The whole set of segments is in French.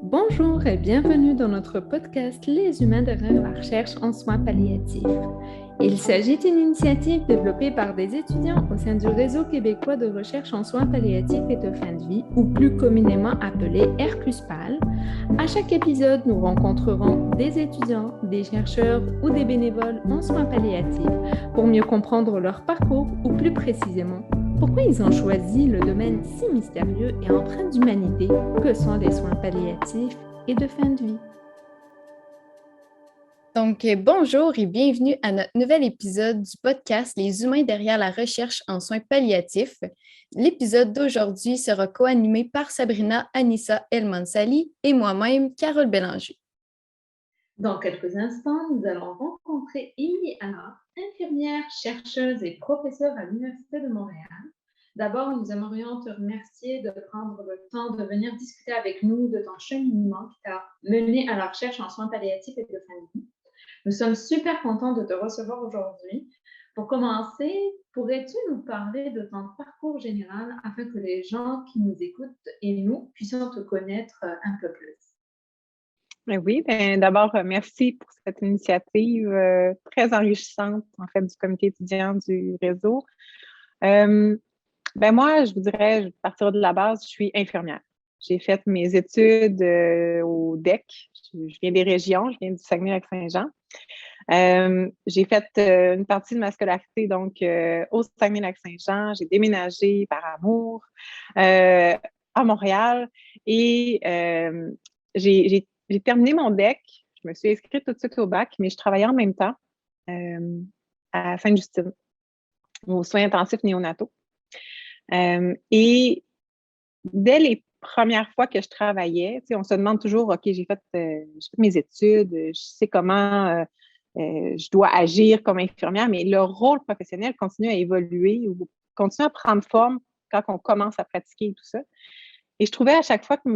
Bonjour et bienvenue dans notre podcast Les humains derrière la recherche en soins palliatifs. Il s'agit d'une initiative développée par des étudiants au sein du Réseau québécois de recherche en soins palliatifs et de fin de vie, ou plus communément appelé RQSPAL. À chaque épisode, nous rencontrerons des étudiants, des chercheurs ou des bénévoles en soins palliatifs pour mieux comprendre leur parcours ou plus précisément pourquoi ils ont choisi le domaine si mystérieux et empreint d'humanité que sont les soins palliatifs et de fin de vie. Donc, bonjour et bienvenue à notre nouvel épisode du podcast Les humains derrière la recherche en soins palliatifs. L'épisode d'aujourd'hui sera co-animé par Sabrina Anissa El-Mansali et moi-même, Carole Bélanger. Dans quelques instants, nous allons rencontrer Émilie Allard, infirmière, chercheuse et professeure à l'Université de Montréal. D'abord, nous aimerions te remercier de prendre le temps de venir discuter avec nous de ton cheminement qui t'a mené à la recherche en soins palliatifs et de fin de vie. Nous sommes super contents de te recevoir aujourd'hui. Pour commencer, pourrais-tu nous parler de ton parcours général afin que les gens qui nous écoutent et nous puissions te connaître un peu plus? Oui, d'abord, merci pour cette initiative très enrichissante, en fait, du comité étudiant du réseau. Moi, je vous dirais, à partir de la base, je suis infirmière. J'ai fait mes études au DEC. Je viens des régions, je viens du Saguenay-Lac-Saint-Jean. J'ai fait une partie de ma scolarité donc au Saguenay-Lac-Saint-Jean. J'ai déménagé par amour à Montréal et j'ai terminé mon DEC. Je me suis inscrite tout de suite au bac, mais je travaillais en même temps à Sainte-Justine, aux soins intensifs néonataux. Et dès les premières fois que je travaillais, on se demande toujours, OK, j'ai fait mes études, je sais comment je dois agir comme infirmière, mais le rôle professionnel continue à évoluer ou continue à prendre forme quand on commence à pratiquer et tout ça. Et je trouvais à chaque fois que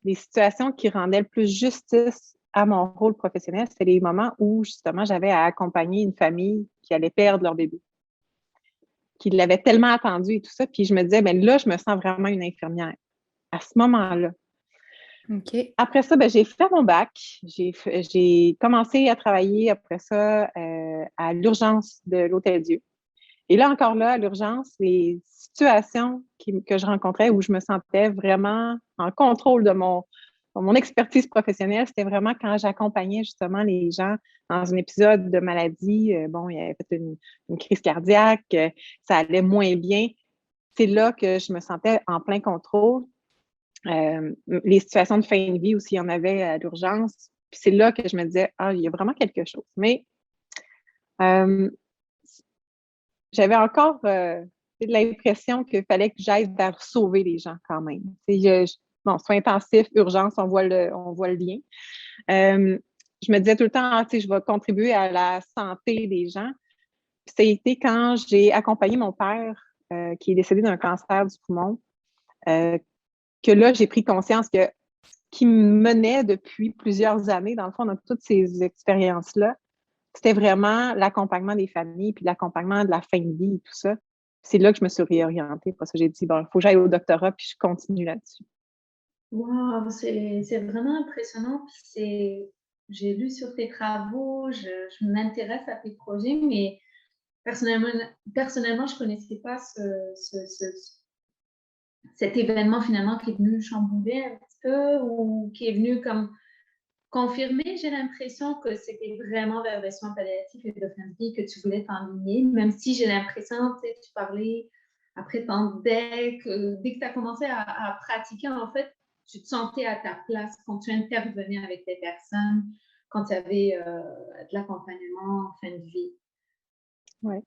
les situations qui rendaient le plus justice à mon rôle professionnel, c'était les moments où, justement, j'avais à accompagner une famille qui allait perdre leur bébé, qui l'avait tellement attendu et tout ça. Puis je me disais, là, je me sens vraiment une infirmière à ce moment-là. OK. Après ça, j'ai fait mon bac. J'ai commencé à travailler après ça à l'urgence de l'Hôtel-Dieu. Et là, encore là, à l'urgence, les situations que je rencontrais où je me sentais vraiment en contrôle de mon expertise professionnelle, c'était vraiment quand j'accompagnais justement les gens dans un épisode de maladie. Il avait fait une crise cardiaque, ça allait moins bien. C'est là que je me sentais en plein contrôle. Les situations de fin de vie aussi, il y en avait à l'urgence. Puis c'est là que je me disais, il y a vraiment quelque chose. Mais j'avais encore l'impression qu'il fallait que j'aille vers sauver les gens quand même. Soins intensifs, urgence, on voit le lien. Je me disais tout le temps, je vais contribuer à la santé des gens. Puis ça a été quand j'ai accompagné mon père qui est décédé d'un cancer du poumon, que là, j'ai pris conscience qui me menait depuis plusieurs années, dans le fond, dans toutes ces expériences-là, c'était vraiment l'accompagnement des familles, puis l'accompagnement de la fin de vie et tout ça. C'est là que je me suis réorientée, parce que j'ai dit, il faut que j'aille au doctorat, puis je continue là-dessus. Wow, c'est vraiment impressionnant. J'ai lu sur tes travaux, je m'intéresse à tes projets, mais personnellement, je ne connaissais pas cet événement finalement qui est venu chambouler un petit peu ou qui est venu comme confirmer, j'ai l'impression que c'était vraiment vers les soins palliatifs et de fin de vie que tu voulais t'enligner, même si j'ai l'impression, tu parlais après ton DEC, dès que tu as commencé à pratiquer, en fait, tu te sentais à ta place quand tu intervenais avec des personnes, quand tu avais de l'accompagnement en fin de vie. Ouais.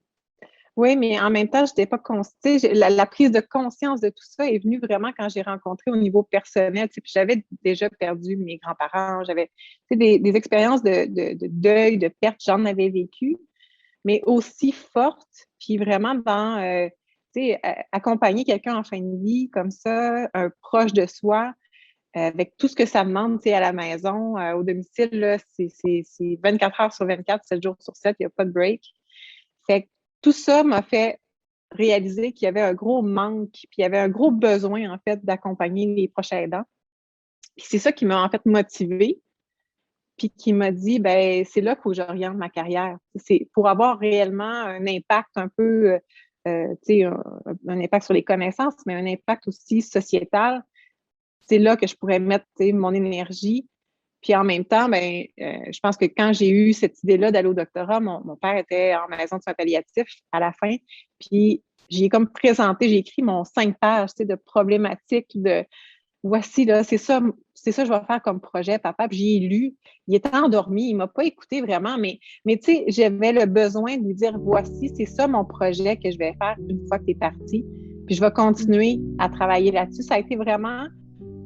Oui, mais en même temps, je n'étais pas consciente. La prise de conscience de tout ça est venue vraiment quand j'ai rencontré au niveau personnel. Puis j'avais déjà perdu mes grands-parents, j'avais des expériences de deuil, de perte, j'en avais vécu, mais aussi fortes. Puis vraiment dans, accompagner quelqu'un en fin de vie comme ça, un proche de soi, avec tout ce que ça demande à la maison, au domicile, là, c'est 24 heures sur 24, 7 jours sur 7, il n'y a pas de break. Fait que tout ça m'a fait réaliser qu'il y avait un gros manque, puis il y avait un gros besoin, en fait, d'accompagner les proches aidants. Puis c'est ça qui m'a en fait motivée, puis qui m'a dit, ben c'est là qu'il faut que j'oriente ma carrière. C'est pour avoir réellement un impact un peu, tu sais, un impact sur les connaissances, mais un impact aussi sociétal. C'est là que je pourrais mettre, tu sais, mon énergie. Puis en même temps, ben, je pense que quand j'ai eu cette idée-là d'aller au doctorat, mon père était en maison de soins palliatifs à la fin. Puis j'ai comme présenté, j'ai écrit mon 5 pages, tu sais, de problématiques, de voici, là, c'est ça que je vais faire comme projet, papa. Puis j'ai lu. Il était endormi, il m'a pas écouté vraiment, mais tu sais, j'avais le besoin de lui dire, voici, c'est ça mon projet que je vais faire une fois que tu es parti. Puis je vais continuer à travailler là-dessus. Ça a été vraiment,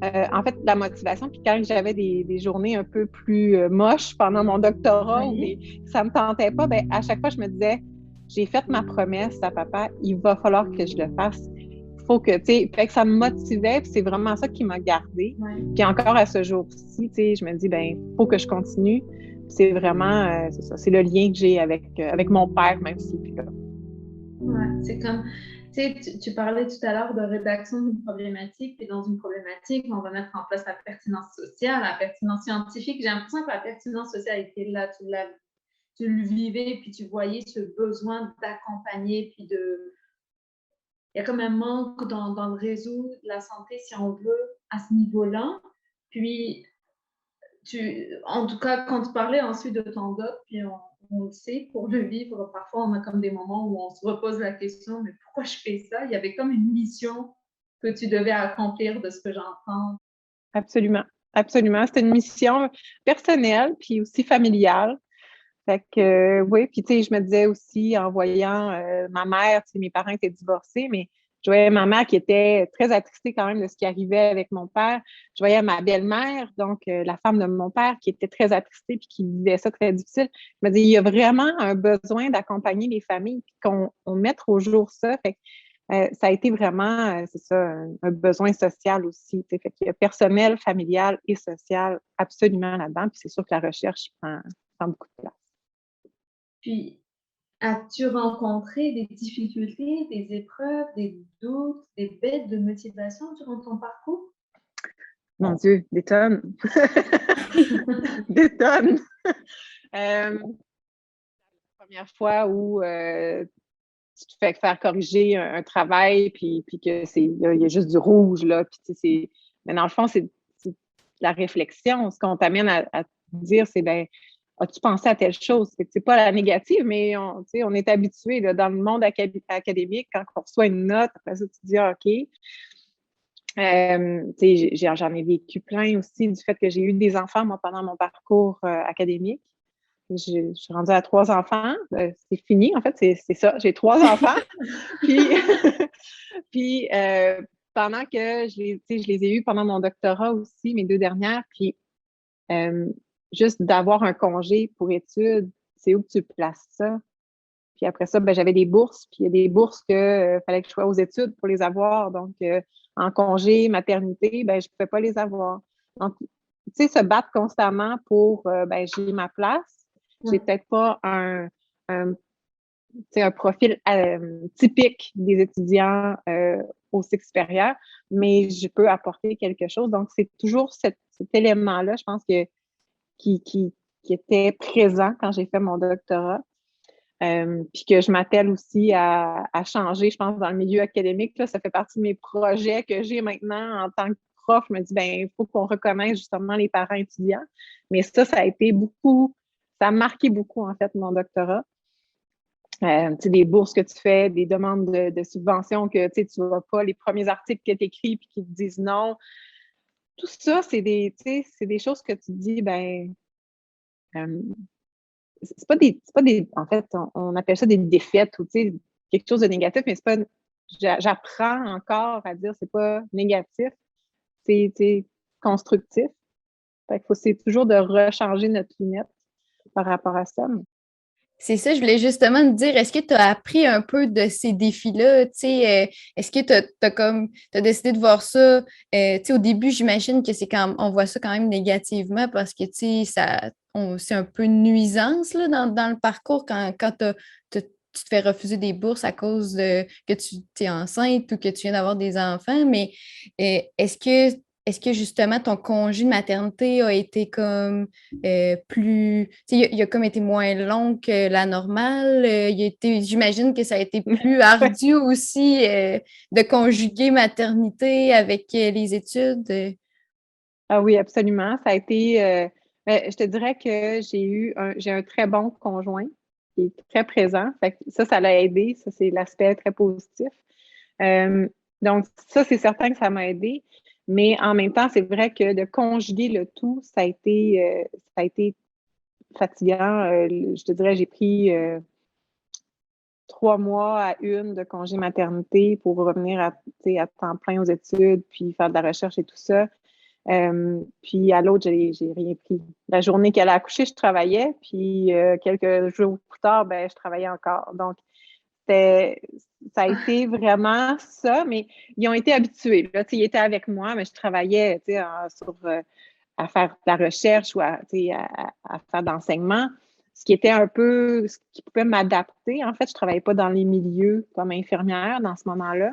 en fait, la motivation. Puis quand j'avais des journées un peu plus moches pendant mon doctorat, Oui. ça me tentait pas, ben, à chaque fois, je me disais, j'ai fait ma promesse à papa, il va falloir que je le fasse. Faut que, tu sais, fait que ça me motivait, puis c'est vraiment ça qui m'a gardée. Ouais. Puis encore à ce jour-ci, tu sais, je me dis, ben, faut que je continue. C'est vraiment, c'est ça, c'est le lien que j'ai avec mon père, même si, puis là. Ouais, c'est comme, tu sais, tu parlais tout à l'heure de rédaction d'une problématique, puis dans une problématique, on va mettre en place la pertinence sociale, la pertinence scientifique. J'ai l'impression que la pertinence sociale était là, tu le vivais, puis tu voyais ce besoin d'accompagner, puis de... Il y a comme un manque dans le réseau de la santé, si on veut, à ce niveau-là. Puis, en tout cas, quand tu parlais ensuite de ton doc, puis on le sait, pour le vivre, parfois on a comme des moments où on se repose la question, mais pourquoi je fais ça? Il y avait comme une mission que tu devais accomplir de ce que j'entends. Absolument. Absolument. C'était une mission personnelle, puis aussi familiale. Fait que, oui, puis tu sais, je me disais aussi en voyant ma mère, tu sais, mes parents étaient divorcés, mais je voyais ma mère qui était très attristée quand même de ce qui arrivait avec mon père. Je voyais ma belle-mère, donc la femme de mon père, qui était très attristée puis qui vivait ça très difficile. Je me dis, il y a vraiment un besoin d'accompagner les familles puis qu'on mette au jour ça. Fait que, ça a été vraiment, c'est ça, un besoin social aussi. Tu sais. Fait qu'il y a personnel, familial et social absolument là-dedans. Puis c'est sûr que la recherche prend beaucoup de place. Puis, as-tu rencontré des difficultés, des épreuves, des doutes, des baisses de motivation durant ton parcours? Mon Dieu, des tonnes. Des tonnes. La première fois où tu te fais faire corriger un travail, puis que il y a juste du rouge, là, puis mais dans le fond, c'est la réflexion. Ce qu'on t'amène à te dire, c'est, ben, as-tu pensé à telle chose? C'est pas la négative, mais on est habitué là, dans le monde académique, quand on reçoit une note, après ça, tu te dis, OK. J'en ai vécu plein aussi du fait que j'ai eu des enfants, moi, pendant mon parcours académique. Je suis rendue à 3 enfants. C'est fini, en fait, c'est ça. J'ai 3 enfants. Puis, puis pendant que je les ai eus pendant mon doctorat aussi, mes 2 dernières, puis juste d'avoir un congé pour études, c'est où que tu places ça? Puis après ça, ben, j'avais des bourses, puis il y a des bourses que fallait que je sois aux études pour les avoir. Donc, en congé, maternité, ben, je ne pouvais pas les avoir. Donc, tu sais, se battre constamment pour, ben, j'ai ma place. J'ai peut-être pas un profil typique des étudiants au cycle supérieur, mais je peux apporter quelque chose. Donc, c'est toujours cet élément-là, je pense, qui était présent quand j'ai fait mon doctorat. Puis que je m'attelle aussi à changer, je pense, dans le milieu académique. Là, ça fait partie de mes projets que j'ai maintenant en tant que prof. Je me dis, ben, il faut qu'on reconnaisse justement les parents étudiants. Mais ça a été beaucoup, ça a marqué beaucoup, en fait, mon doctorat. Des bourses que tu fais, des demandes de subventions que tu ne vois pas, les premiers articles que tu écris puis qui te disent non. Tout ça, c'est des choses que tu te dis, ben, c'est pas des, en fait, on appelle ça des défaites ou, quelque chose de négatif, mais c'est pas, j'apprends encore à dire c'est pas négatif, c'est constructif. Fait qu'il faut, c'est toujours de rechanger notre lunette par rapport à ça. C'est ça, je voulais justement te dire, est-ce que tu as appris un peu de ces défis-là? Est-ce que tu as décidé de voir ça? Au début, j'imagine que on voit ça quand même négativement parce que c'est un peu une nuisance là, dans le parcours quand tu te fais refuser des bourses à cause que tu es enceinte ou que tu viens d'avoir des enfants. Mais est-ce est-ce que justement ton congé de maternité a été comme plus, tu sais, il a comme été moins long que la normale? J'imagine que ça a été plus ardu aussi de conjuguer maternité avec les études. Ah oui, absolument. Ça a été, je te dirais que j'ai un très bon conjoint qui est très présent. Fait que ça l'a aidé. Ça, c'est l'aspect très positif. Euh, donc, ça, c'est certain que ça m'a aidé. Mais en même temps, c'est vrai que de conjuguer le tout, ça a été fatigant. Je te dirais, j'ai pris 3 mois à une de congé maternité pour revenir tu sais, à temps plein aux études, puis faire de la recherche et tout ça. Puis à l'autre, j'ai rien pris. La journée qu'elle a accouché, je travaillais, puis quelques jours plus tard, ben, je travaillais encore. Donc, ça a été vraiment ça, mais ils ont été habitués. Là, ils étaient avec moi, mais je travaillais à faire de la recherche ou à faire de l'enseignement, ce qui était un peu ce qui pouvait m'adapter. En fait, je ne travaillais pas dans les milieux comme infirmière dans ce moment-là,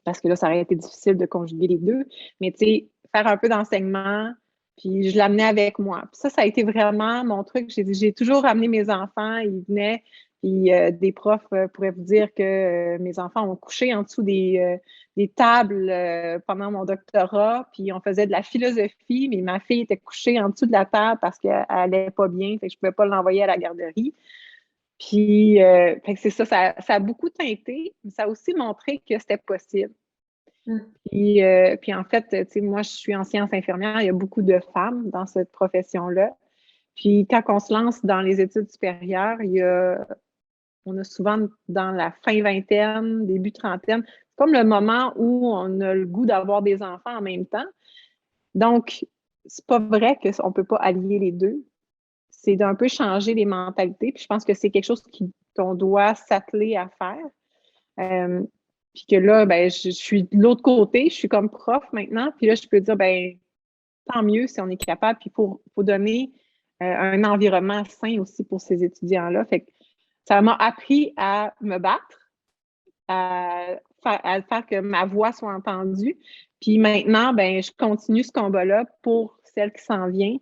parce que là, ça aurait été difficile de conjuguer les deux. Mais tu sais, faire un peu d'enseignement, puis je l'amenais avec moi. Puis ça a été vraiment mon truc. J'ai toujours ramené mes enfants, ils venaient, puis des profs pourraient vous dire que mes enfants ont couché en dessous des tables pendant mon doctorat, puis on faisait de la philosophie, mais ma fille était couchée en dessous de la table parce qu'elle allait pas bien, fait que je pouvais pas l'envoyer à la garderie. Puis, fait que c'est ça a beaucoup teinté, mais ça a aussi montré que c'était possible. Puis en fait, tu sais, moi, je suis en sciences infirmières, il y a beaucoup de femmes dans cette profession-là. Puis quand on se lance dans les études supérieures, on a souvent dans la fin vingtaine, début trentaine, c'est comme le moment où on a le goût d'avoir des enfants en même temps. Donc, c'est pas vrai qu'on peut pas allier les deux. C'est d'un peu changer les mentalités. Puis je pense que c'est quelque chose qu'on doit s'atteler à faire. Puis que là, ben, je suis de l'autre côté, je suis comme prof maintenant. Puis là, je peux dire, ben, tant mieux si on est capable. Puis faut donner un environnement sain aussi pour ces étudiants-là. Fait que ça m'a appris à me battre, à faire que ma voix soit entendue. Puis maintenant, ben, je continue ce combat-là pour celle qui s'en vient.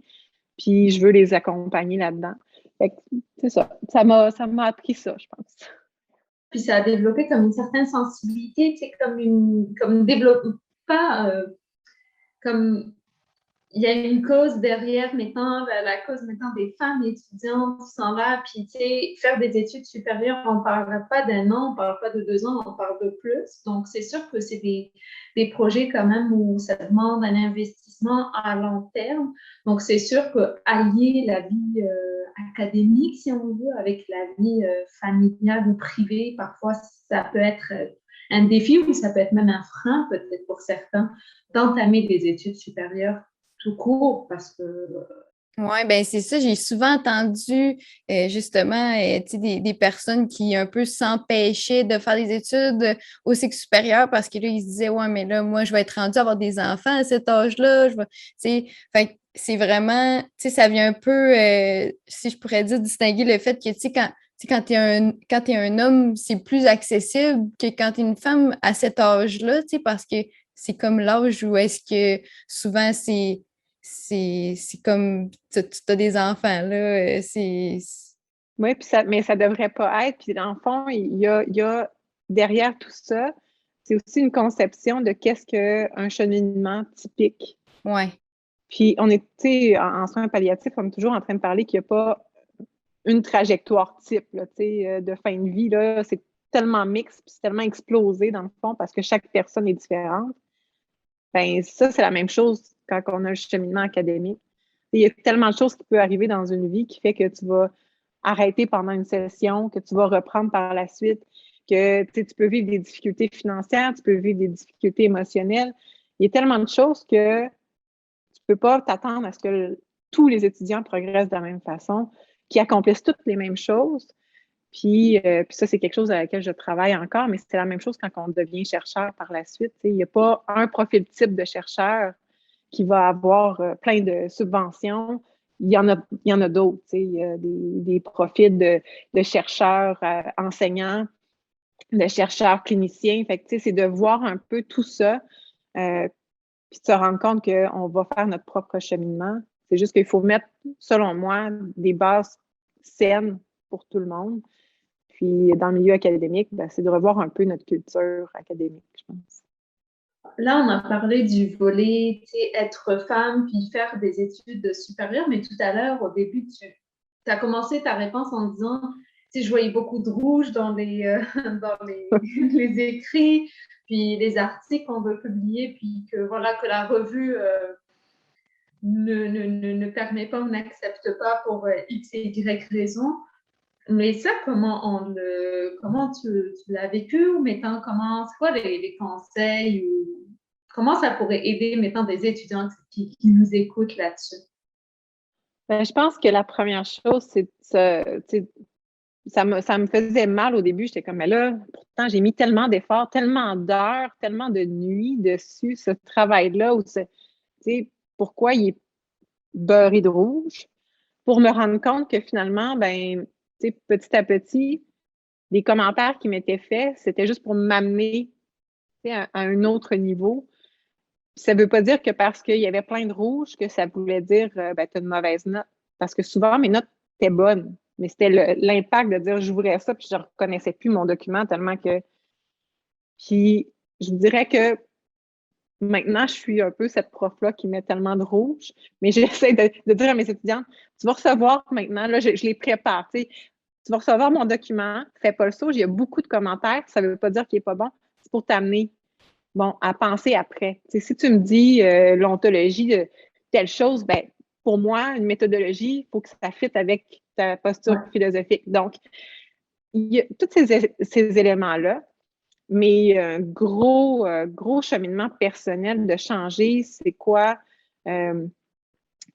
Puis je veux les accompagner là-dedans. Fait que c'est ça. Ça m'a appris ça, je pense. Puis ça a développé comme une certaine sensibilité, tu sais, comme développe pas comme il y a une cause derrière maintenant, la cause maintenant des femmes étudiantes qui sont là, puis tu sais, faire des études supérieures, on ne parle pas d'1 an, on ne parle pas de 2 ans, on parle de plus. Donc, c'est sûr que c'est des projets quand même où ça demande un investissement à long terme. Donc, c'est sûr que allier la vie académique, si on veut, avec la vie familiale ou privée, parfois, ça peut être un défi ou ça peut être même un frein, peut-être pour certains, d'entamer des études supérieures tout court parce que. Oui, ben c'est ça. J'ai souvent entendu justement des personnes qui un peu s'empêchaient de faire des études au cycle supérieur parce que là, ils se disaient ouais, mais là, moi, je vais être rendu à avoir des enfants à cet âge-là. Fait c'est vraiment, tu sais, ça vient un peu, si je pourrais dire, distinguer le fait que, tu sais, quand tu es un homme, c'est plus accessible que quand tu es une femme à cet âge-là, tu sais, parce que c'est comme l'âge où est-ce que souvent c'est comme tu as des enfants, là. Oui, mais ça devrait pas être. Puis dans le fond, il y a derrière tout ça, c'est aussi une conception de qu'est-ce qu'un cheminement typique. Ouais. Puis on est, tu sais, en soins palliatifs, on est toujours en train de parler qu'il n'y a pas une trajectoire type, là, tu sais, de fin de vie, là. C'est tellement mixte, puis c'est tellement explosé dans le fond parce que chaque personne est différente. Ben ça, c'est la même chose quand on a un cheminement académique. Il y a tellement de choses qui peuvent arriver dans une vie qui fait que tu vas arrêter pendant une session, que tu vas reprendre par la suite, que tu peux vivre des difficultés financières, tu peux vivre des difficultés émotionnelles. Il y a tellement de choses que tu ne peux pas t'attendre à ce que tous les étudiants progressent de la même façon, qu'ils accomplissent toutes les mêmes choses. Puis ça, c'est quelque chose à laquelle je travaille encore, mais c'est la même chose quand on devient chercheur par la suite. Il n'y a pas un profil type de chercheur qui va avoir plein de subventions. Il y en a d'autres. Il y a des profils de chercheurs enseignants, de chercheurs cliniciens. Fait que, c'est de voir un peu tout ça. puis de se rendre compte qu'on va faire notre propre cheminement. C'est juste qu'il faut mettre, selon moi, des bases saines pour tout le monde. Puis dans le milieu académique, c'est de revoir un peu notre culture académique, je pense. Là, on a parlé du volet, tu sais, être femme puis faire des études supérieures, mais tout à l'heure, au début, tu as commencé ta réponse en disant, tu sais, je voyais beaucoup de rouge dans dans les écrits, puis les articles qu'on veut publier, puis que voilà, que la revue ne permet pas ou n'accepte pas pour X et Y raison. Mais ça, comment tu l'as vécu ou mettons, c'est quoi les conseils ou comment ça pourrait aider, mettons, des étudiants qui nous écoutent là-dessus? Je pense que la première chose, c'est ça me faisait mal au début. J'étais comme, mais là, pourtant, j'ai mis tellement d'efforts, tellement d'heures, tellement de nuits dessus, ce travail-là, pourquoi il est beurré de rouge? Pour me rendre compte que finalement, petit à petit, les commentaires qui m'étaient faits, c'était juste pour m'amener à un autre niveau. Puis ça ne veut pas dire que parce qu'il y avait plein de rouge, que ça voulait dire tu as une mauvaise note. Parce que souvent, mes notes étaient bonnes. Mais c'était l'impact de dire j'ouvrais ça, puis je ne reconnaissais plus mon document tellement que. Puis je dirais que maintenant, je suis un peu cette prof-là qui met tellement de rouge, mais j'essaie de dire à mes étudiantes, tu vas recevoir maintenant, là, je les prépare, tu vas recevoir mon document, fais pas le saut, il y a beaucoup de commentaires, ça ne veut pas dire qu'il n'est pas bon, c'est pour t'amener à penser après. Si tu me dis l'ontologie de telle chose, pour moi, une méthodologie, il faut que ça fitte avec ta posture philosophique. Donc, il y a tous ces éléments-là, mais un gros cheminement personnel de changer, c'est quoi? En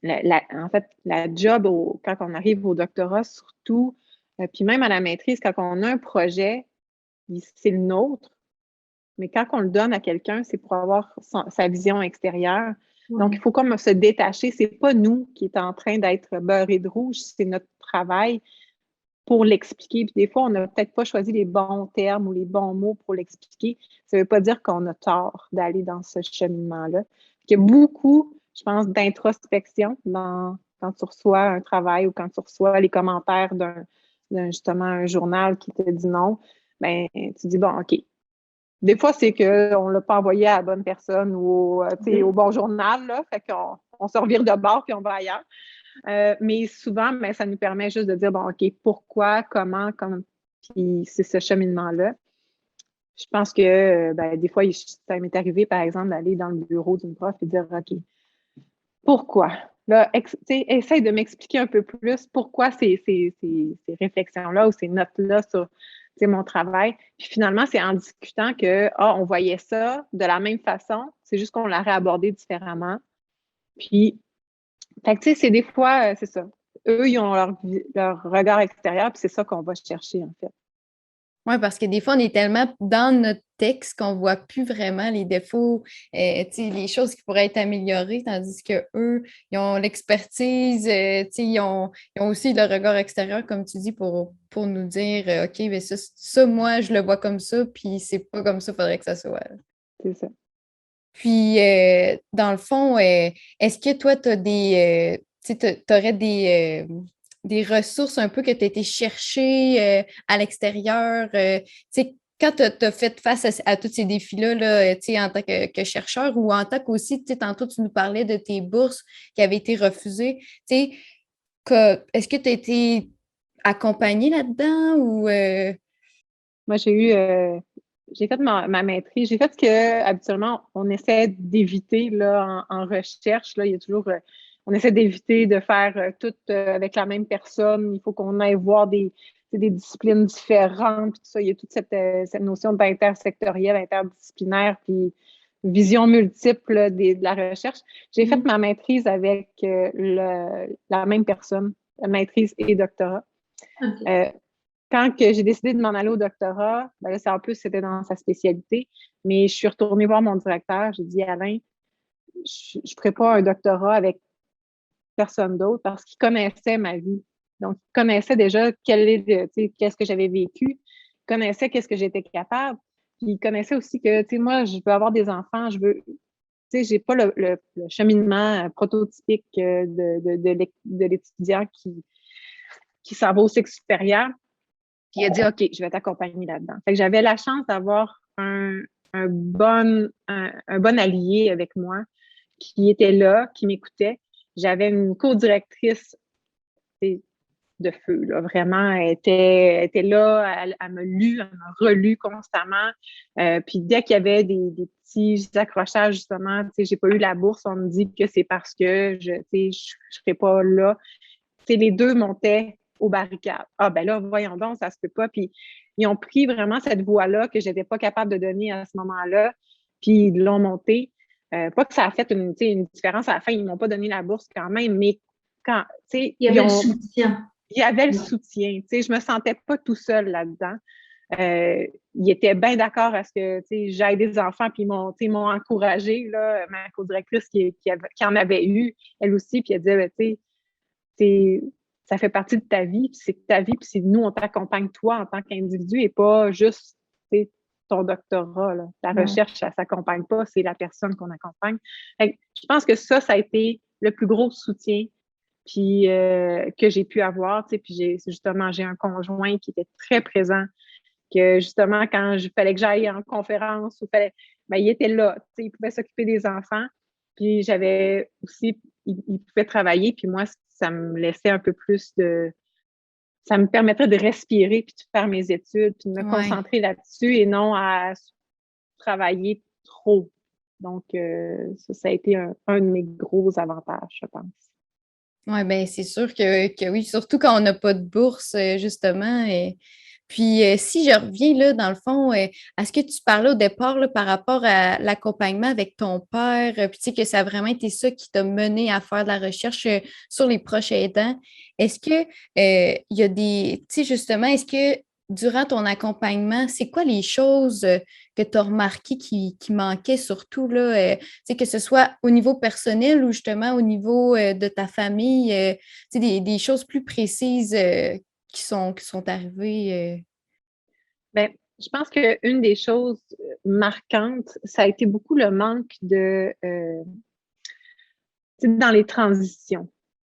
fait, la job quand on arrive au doctorat, surtout, puis même à la maîtrise, quand on a un projet, c'est le nôtre, mais quand on le donne à quelqu'un, c'est pour avoir sa vision extérieure. Donc, il faut comme se détacher. C'est pas nous qui est en train d'être beurré de rouge, c'est notre travail pour l'expliquer. Puis des fois, on n'a peut-être pas choisi les bons termes ou les bons mots pour l'expliquer. Ça ne veut pas dire qu'on a tort d'aller dans ce cheminement-là. Il y a beaucoup, je pense, d'introspection quand tu reçois un travail ou quand tu reçois les commentaires justement un journal qui te dit non. Tu dis, bon, OK. Des fois, c'est qu'on ne l'a pas envoyé à la bonne personne ou au bon journal, là, fait qu'on se revire de bord puis on va ailleurs. Mais souvent, ça nous permet juste de dire, bon, OK, pourquoi, comment, puis c'est ce cheminement-là. Je pense que des fois, ça m'est arrivé, par exemple, d'aller dans le bureau d'une prof et dire, OK, pourquoi? Là, essaye de m'expliquer un peu plus pourquoi ces réflexions-là ou ces notes-là sur mon travail. Puis finalement, c'est en discutant on voyait ça de la même façon, c'est juste qu'on l'aurait abordé différemment. Puis, c'est des fois, c'est ça. Eux, ils ont leur regard extérieur, puis c'est ça qu'on va chercher, en fait. Oui, parce que des fois, on est tellement dans notre texte qu'on ne voit plus vraiment les défauts, les choses qui pourraient être améliorées, tandis qu'eux, ils ont l'expertise, ils ont aussi le regard extérieur, comme tu dis, pour nous dire OK, mais ça, moi, je le vois comme ça, puis c'est pas comme ça, il faudrait que ça soit. C'est ça. Puis, dans le fond, est-ce que toi, tu aurais des ressources un peu que tu as été chercher à l'extérieur? Quand tu as fait face à tous ces défis-là, là, en tant que chercheur ou en tant qu'aussi, tantôt tu nous parlais de tes bourses qui avaient été refusées, est-ce que tu as été accompagnée là-dedans ou… Moi, j'ai fait ma maîtrise. J'ai fait ce que habituellement on essaie d'éviter là, en recherche. Là, il y a toujours, on essaie d'éviter de faire tout avec la même personne. Il faut qu'on aille voir des disciplines différentes. Puis tout ça. Il y a toute cette notion d'intersectoriel, interdisciplinaire, puis vision multiple de la recherche. J'ai fait ma maîtrise avec la même personne, maîtrise et doctorat. Okay. Quand j'ai décidé de m'en aller au doctorat, là, en plus, c'était dans sa spécialité, mais je suis retournée voir mon directeur. J'ai dit, Alain, je ne ferai pas un doctorat avec personne d'autre parce qu'il connaissait ma vie. Donc, il connaissait déjà qu'est-ce que j'avais vécu, il connaissait qu'est-ce que j'étais capable, puis il connaissait aussi que, moi, je veux avoir des enfants, je veux sais, j'ai pas le cheminement prototypique de l'étudiant qui s'en va au cycle supérieur. Puis il a dit, OK, je vais t'accompagner là-dedans. Fait que j'avais la chance d'avoir un bon allié avec moi qui était là, qui m'écoutait. J'avais une co-directrice de feu, là. Vraiment, elle était là, elle me lu, elle me relu constamment. Puis dès qu'il y avait des petits accrochages, justement, tu sais, j'ai pas eu la bourse, on me dit que c'est parce que je serais pas là. Tu sais, les deux montaient aux barricades. Ah, ben là, voyons donc, ça se peut pas. Puis ils ont pris vraiment cette voie-là que j'étais pas capable de donner à ce moment-là, puis ils l'ont montée. Pas que ça a fait une différence à la fin, ils m'ont pas donné la bourse quand même, mais quand, tu sais, Il y avait le soutien. Il y avait le soutien. Tu sais, je me sentais pas tout seul là-dedans. Ils étaient bien d'accord à ce que, tu sais, j'aille des enfants, puis ils m'ont encouragée, là, ma co-directrice qui en avait eu, elle aussi, puis elle disait, tu sais, ça fait partie de ta vie, puis c'est ta vie, puis c'est nous, on t'accompagne toi en tant qu'individu et pas juste, tu sais, ton doctorat, là. Ta recherche, ça s'accompagne pas, c'est la personne qu'on accompagne. Fait que je pense que ça a été le plus gros soutien puis que j'ai pu avoir, tu sais, puis j'ai un conjoint qui était très présent, que justement, quand il fallait que j'aille en conférence, ben, il était là, tu sais, il pouvait s'occuper des enfants, puis j'avais aussi, il pouvait travailler, puis moi, ça me laissait un peu plus ça me permettait de respirer, puis de faire mes études, puis de me concentrer là-dessus et non à travailler trop. Donc, ça a été un de mes gros avantages, je pense. Oui, bien, c'est sûr que oui, surtout quand on n'a pas de bourse, justement. Puis, si je reviens, là, dans le fond, à ce que tu parlais au départ, là, par rapport à l'accompagnement avec ton père, puis tu sais que ça a vraiment été ça qui t'a mené à faire de la recherche sur les proches aidants, est-ce que il y a des, tu sais, justement, est-ce que durant ton accompagnement, c'est quoi les choses que tu as remarquées qui manquaient surtout, là, tu sais, que ce soit au niveau personnel ou justement au niveau de ta famille, tu sais, des choses plus précises qui sont arrivées? Bien, je pense qu'une des choses marquantes, ça a été beaucoup le manque dans les transitions.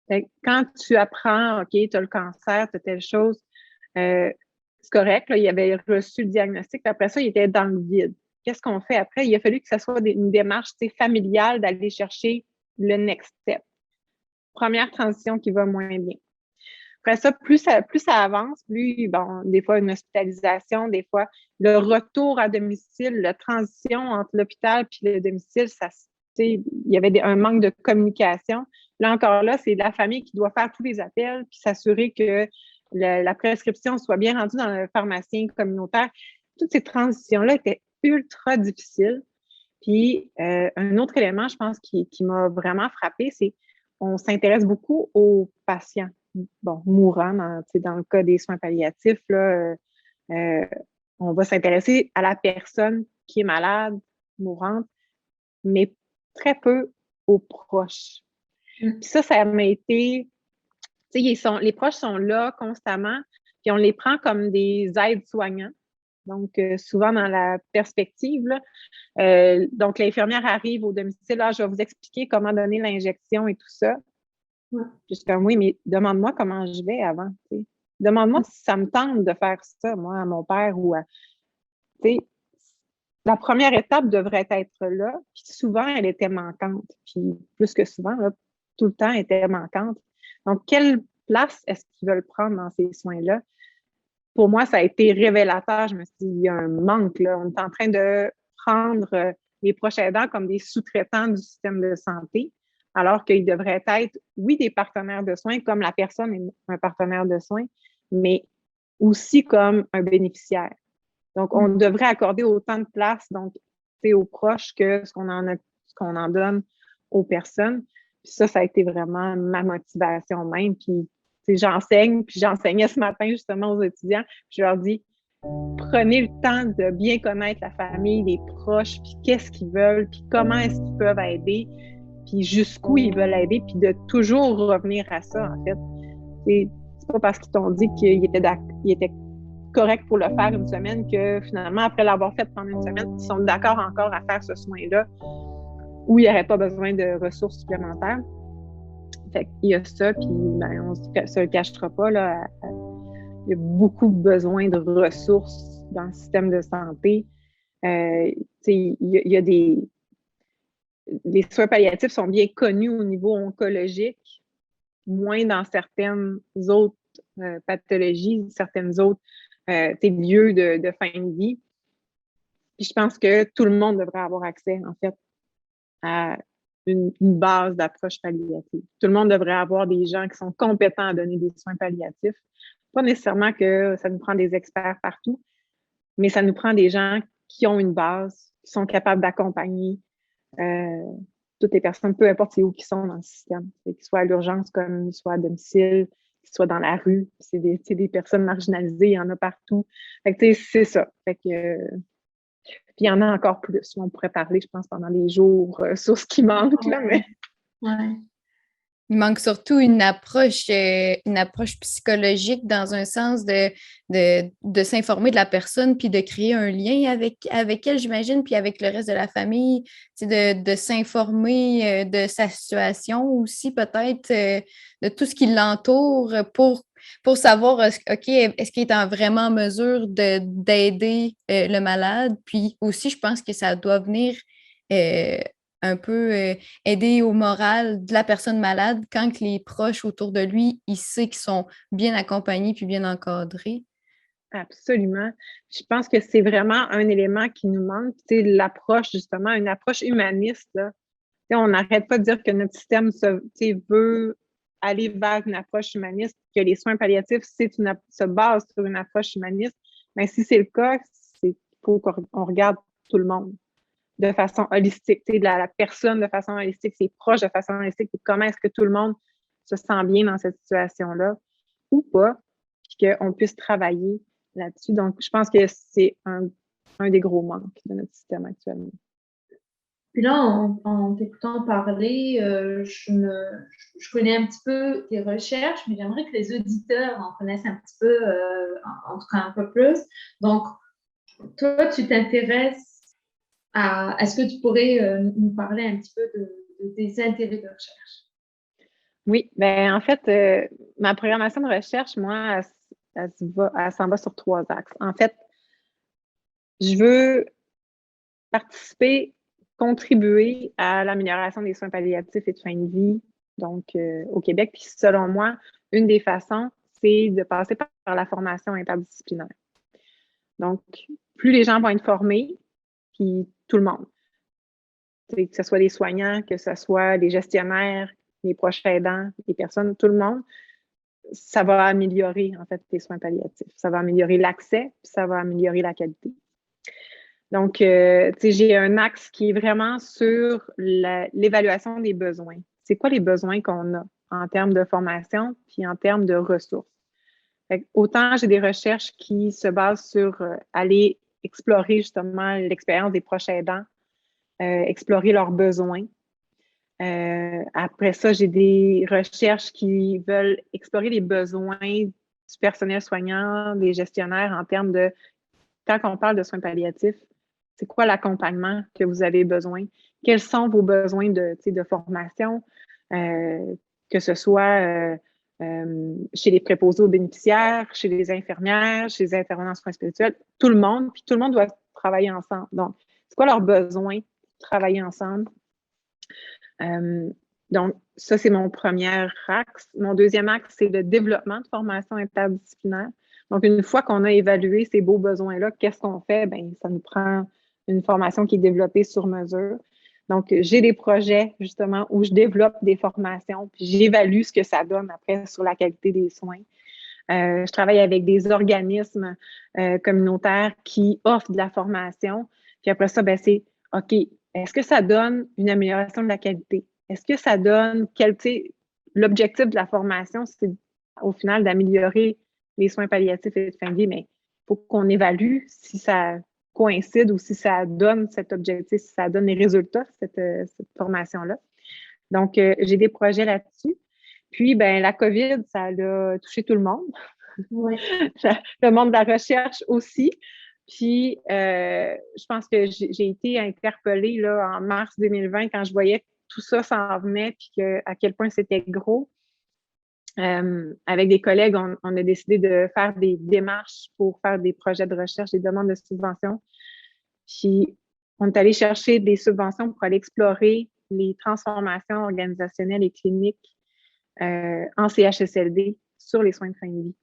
Fait que quand tu apprends, OK, tu as le cancer, tu as telle chose, c'est correct, là, il avait reçu le diagnostic, puis après ça, il était dans le vide. Qu'est-ce qu'on fait après? Il a fallu que ça soit une démarche familiale d'aller chercher le next step. Première transition qui va moins bien. Après ça, plus ça avance, plus, bon, des fois une hospitalisation, des fois le retour à domicile, la transition entre l'hôpital et le domicile, il y avait un manque de communication. Là encore, c'est la famille qui doit faire tous les appels puis s'assurer que la prescription soit bien rendue dans le pharmacien communautaire. Toutes ces transitions-là étaient ultra difficiles. Puis, un autre élément, je pense, qui m'a vraiment frappée, c'est qu'on s'intéresse beaucoup aux patients, bon, mourants, dans le cas des soins palliatifs, là, on va s'intéresser à la personne qui est malade, mourante, mais très peu aux proches. Puis ça m'a été, tu sais, les proches sont là constamment, puis on les prend comme des aides-soignants. Donc, souvent dans la perspective, là, donc l'infirmière arrive au domicile, là, je vais vous expliquer comment donner l'injection et tout ça. Ouais. Puis je suis comme, oui, mais demande-moi comment je vais avant, tu sais. Demande-moi si ça me tente de faire ça, moi, à mon père ou à, tu sais, la première étape devrait être là, puis souvent, elle était manquante. Puis plus que souvent, là, tout le temps, elle était manquante. Donc, quelle place est-ce qu'ils veulent prendre dans ces soins-là? Pour moi, ça a été révélateur. Je me suis dit, il y a un manque, là. On est en train de prendre les proches aidants comme des sous-traitants du système de santé, alors qu'ils devraient être, oui, des partenaires de soins, comme la personne est un partenaire de soins, mais aussi comme un bénéficiaire. Donc, on devrait accorder autant de place, donc, aux proches que ce qu'on en donne aux personnes. Puis ça a été vraiment ma motivation même. Puis, j'enseigne, puis j'enseignais ce matin justement aux étudiants. Je leur dis, prenez le temps de bien connaître la famille, les proches, puis qu'est-ce qu'ils veulent, puis comment est-ce qu'ils peuvent aider, puis jusqu'où ils veulent aider, puis de toujours revenir à ça, en fait. C'est pas parce qu'ils t'ont dit qu'ils étaient corrects pour le faire une semaine que finalement, après l'avoir fait pendant une semaine, ils sont d'accord encore à faire ce soin-là. où il n'y aurait pas besoin de ressources supplémentaires. Fait qu'il y a ça, puis ben, on ne se le cachera pas, là, il y a beaucoup besoin de ressources dans le système de santé. Il y a les soins palliatifs sont bien connus au niveau oncologique, moins dans certaines autres pathologies, certaines autres lieux de fin de vie. Puis je pense que tout le monde devrait avoir accès, en fait, à une base d'approche palliative. Tout le monde devrait avoir des gens qui sont compétents à donner des soins palliatifs. Pas nécessairement que ça nous prend des experts partout, mais ça nous prend des gens qui ont une base, qui sont capables d'accompagner toutes les personnes, peu importe où ils sont dans le système. Qu'ils soient à l'urgence comme qu'ils soient à domicile, qu'ils soient dans la rue. C'est des personnes marginalisées, il y en a partout. Fait que c'est ça. Fait que, puis il y en a encore plus. On pourrait parler, je pense, pendant des jours sur ce qui manque. Là, mais... Ouais. Il manque surtout une approche psychologique dans un sens de s'informer de la personne puis de créer un lien avec elle, j'imagine, puis avec le reste de la famille, de s'informer de sa situation aussi, peut-être, de tout ce qui l'entoure pour savoir, OK, est-ce qu'il est vraiment en mesure d'aider le malade? Puis aussi, je pense que ça doit venir un peu aider au moral de la personne malade quand les proches autour de lui, il sait qu'ils sont bien accompagnés puis bien encadrés. Absolument. Je pense que c'est vraiment un élément qui nous manque, c'est l'approche, justement, une approche humaniste. Là. On n'arrête pas de dire que notre système veut aller vers une approche humaniste, que les soins palliatifs, se base sur une approche humaniste. Mais si c'est le cas, il faut qu'on regarde tout le monde de façon holistique, la personne de façon holistique, ses proches de façon holistique, et comment est-ce que tout le monde se sent bien dans cette situation-là ou pas, puis qu'on puisse travailler là-dessus. Donc, je pense que c'est un des gros manques de notre système actuellement. Puis là, en t'écoutant parler, je connais un petit peu tes recherches, mais j'aimerais que les auditeurs en connaissent un petit peu, en tout cas un peu plus. Donc, toi, tu t'intéresses est-ce que tu pourrais nous parler un petit peu de tes intérêts de recherche? Oui, bien en fait, ma programmation de recherche, moi, elle s'en va sur 3 axes. En fait, je veux participer, contribuer à l'amélioration des soins palliatifs et de fin de vie, donc au Québec. Puis selon moi, une des façons, c'est de passer par la formation interdisciplinaire. Donc, plus les gens vont être formés, puis tout le monde, que ce soit les soignants, que ce soit les gestionnaires, les proches aidants, les personnes, tout le monde, ça va améliorer, en fait, les soins palliatifs. Ça va améliorer l'accès, puis ça va améliorer la qualité. Donc, j'ai un axe qui est vraiment sur l'évaluation des besoins. C'est quoi les besoins qu'on a en termes de formation, puis en termes de ressources? Autant j'ai des recherches qui se basent sur aller explorer justement l'expérience des proches aidants, explorer leurs besoins. Après ça, j'ai des recherches qui veulent explorer les besoins du personnel soignant, des gestionnaires en termes de, quand on parle de soins palliatifs, c'est quoi l'accompagnement que vous avez besoin? Quels sont vos besoins de formation, que ce soit chez les préposés aux bénéficiaires, chez les infirmières, chez les intervenants en soins spirituels, tout le monde, puis tout le monde doit travailler ensemble. Donc, c'est quoi leurs besoins? Travailler ensemble. Donc, ça, c'est mon premier axe. Mon deuxième axe, c'est le développement de formation interdisciplinaire. Donc, une fois qu'on a évalué ces beaux besoins-là, qu'est-ce qu'on fait? Bien, ça nous prend une formation qui est développée sur mesure. Donc, j'ai des projets, justement, où je développe des formations, puis j'évalue ce que ça donne après sur la qualité des soins. Je travaille avec des organismes communautaires qui offrent de la formation. Puis après ça, ben, c'est OK, est-ce que ça donne une amélioration de la qualité? Est-ce que ça donne l'objectif de la formation, c'est au final d'améliorer les soins palliatifs et de fin de vie, mais il faut qu'on évalue si ça coïncide ou si ça donne cet objectif, si ça donne les résultats, cette formation-là. Donc, j'ai des projets là-dessus. Puis, ben, la COVID, ça a touché tout le monde. Oui. Le monde de la recherche aussi. Puis, je pense que j'ai été interpellée là, en mars 2020 quand je voyais que tout ça s'en venait puis à quel point c'était gros. Avec des collègues, on a décidé de faire des démarches pour faire des projets de recherche, des demandes de subventions. Puis, on est allé chercher des subventions pour aller explorer les transformations organisationnelles et cliniques en CHSLD sur les soins de fin de vie.